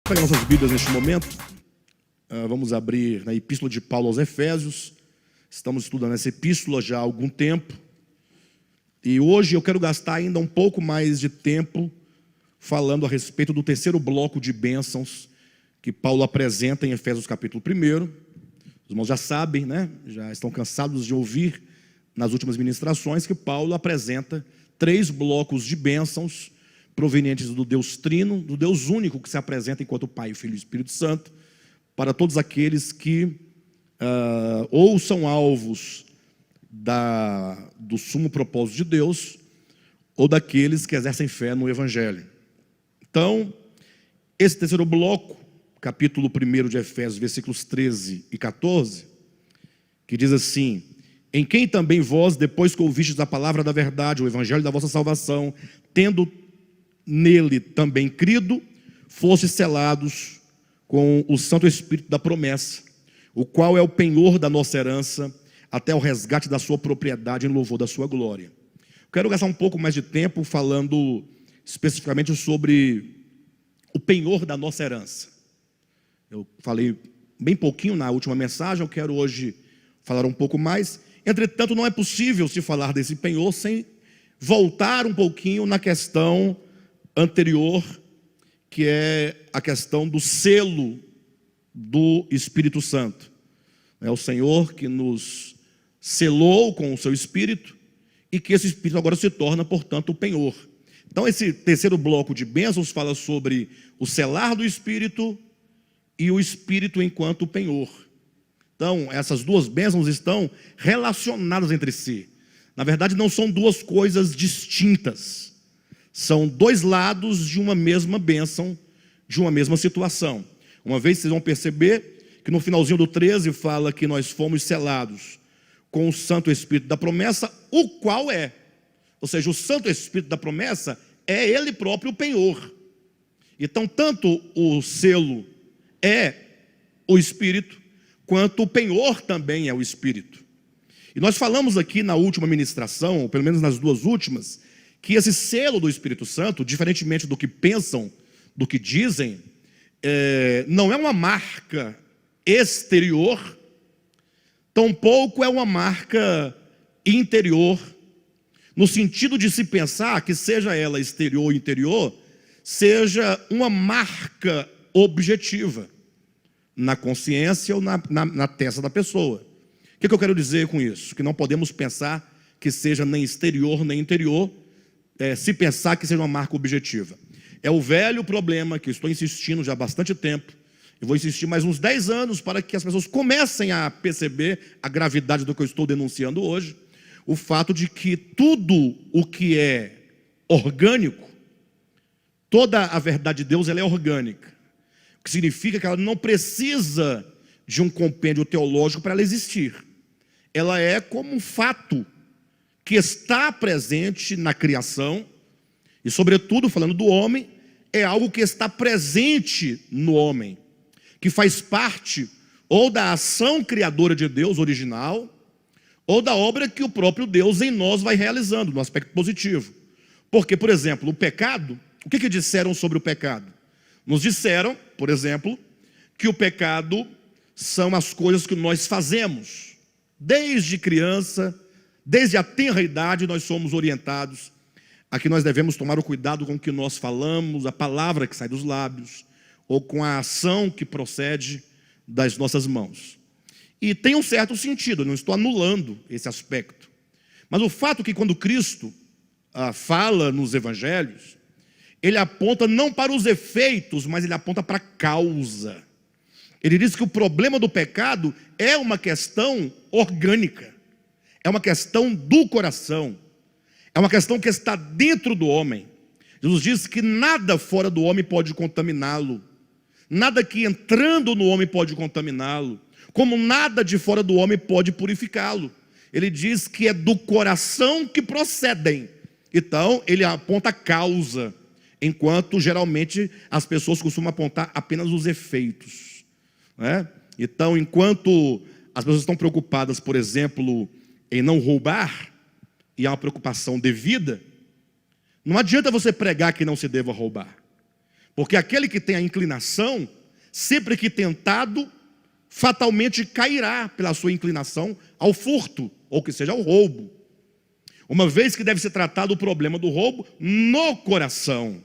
Pegar nossas Bíblias neste momento, vamos abrir na Epístola de Paulo aos Efésios. Estamos estudando essa epístola já há algum tempo, e hoje eu quero gastar ainda um pouco mais de tempo falando a respeito do terceiro bloco de bênçãos que Paulo apresenta em Efésios capítulo 1. Os irmãos já sabem, né? Já estão cansados de ouvir nas últimas ministrações que Paulo apresenta 3 blocos de bênçãos provenientes do Deus Trino, do Deus único que se apresenta enquanto Pai, Filho e Espírito Santo, para todos aqueles que ou são alvos do sumo propósito de Deus, ou daqueles que exercem fé no Evangelho. Então, esse terceiro bloco, capítulo 1 de Efésios, versículos 13 e 14, que diz assim: em quem também vós, depois que ouvistes a palavra da verdade, o Evangelho da vossa salvação, tendo nele também crido, fostes selados com o Santo Espírito da promessa, o qual é o penhor da nossa herança, até o resgate da sua propriedade em louvor da sua glória. Quero gastar um pouco mais de tempo falando especificamente sobre o penhor da nossa herança. Eu falei bem pouquinho na última mensagem, eu quero hoje falar um pouco mais. Entretanto, não é possível se falar desse penhor sem voltar um pouquinho na questão anterior, que é a questão do selo do Espírito Santo. É o Senhor que nos selou com o seu Espírito, e que esse Espírito agora se torna, portanto, o penhor. Então esse terceiro bloco de bênçãos fala sobre o selar do Espírito e o Espírito enquanto penhor. Então essas duas bênçãos estão relacionadas entre si. Na verdade, não são duas coisas distintas. São dois lados de uma mesma bênção, de uma mesma situação. Uma vez vocês vão perceber que no finalzinho do 13 fala que nós fomos selados com o Santo Espírito da promessa, o qual é. Ou seja, o Santo Espírito da promessa é ele próprio o penhor. Então, tanto o selo é o Espírito, quanto o penhor também é o Espírito. E nós falamos aqui na última ministração, ou pelo menos nas duas últimas, que esse selo do Espírito Santo, diferentemente do que pensam, do que dizem, não é uma marca exterior, tampouco é uma marca interior, no sentido de se pensar que seja ela exterior ou interior, seja uma marca objetiva, na consciência ou na testa da pessoa. O que eu quero dizer com isso? Que não podemos pensar que seja nem exterior nem interior, se pensar que seja uma marca objetiva. É o velho problema que eu estou insistindo já há bastante tempo. Eu vou insistir mais uns 10 anos para que as pessoas comecem a perceber a gravidade do que eu estou denunciando hoje. O fato de que tudo o que é orgânico, toda a verdade de Deus, ela é orgânica. O que significa que ela não precisa de um compêndio teológico para ela existir. Ela é como um fato que está presente na criação, e sobretudo, falando do homem, é algo que está presente no homem, que faz parte ou da ação criadora de Deus original, ou da obra que o próprio Deus em nós vai realizando, no aspecto positivo. Porque, por exemplo, o pecado, o que disseram sobre o pecado? Nos disseram, por exemplo, que o pecado são as coisas que nós fazemos, desde criança. Desde a tenra idade nós somos orientados a que nós devemos tomar o cuidado com o que nós falamos, a palavra que sai dos lábios, ou com a ação que procede das nossas mãos. E tem um certo sentido, não estou anulando esse aspecto. Mas o fato é que quando Cristo fala nos evangelhos, ele aponta não para os efeitos, mas ele aponta para a causa. Ele diz que o problema do pecado é uma questão orgânica. É uma questão do coração. É uma questão que está dentro do homem. Jesus diz que nada fora do homem pode contaminá-lo. Nada que entrando no homem pode contaminá-lo. Como nada de fora do homem pode purificá-lo. Ele diz que é do coração que procedem. Então, ele aponta a causa, enquanto geralmente as pessoas costumam apontar apenas os efeitos, né? Então, enquanto as pessoas estão preocupadas, por exemplo, em não roubar, e há uma preocupação devida, não adianta você pregar que não se deva roubar. Porque aquele que tem a inclinação, sempre que tentado, fatalmente cairá pela sua inclinação ao furto, ou que seja, ao roubo. Uma vez que deve ser tratado o problema do roubo no coração.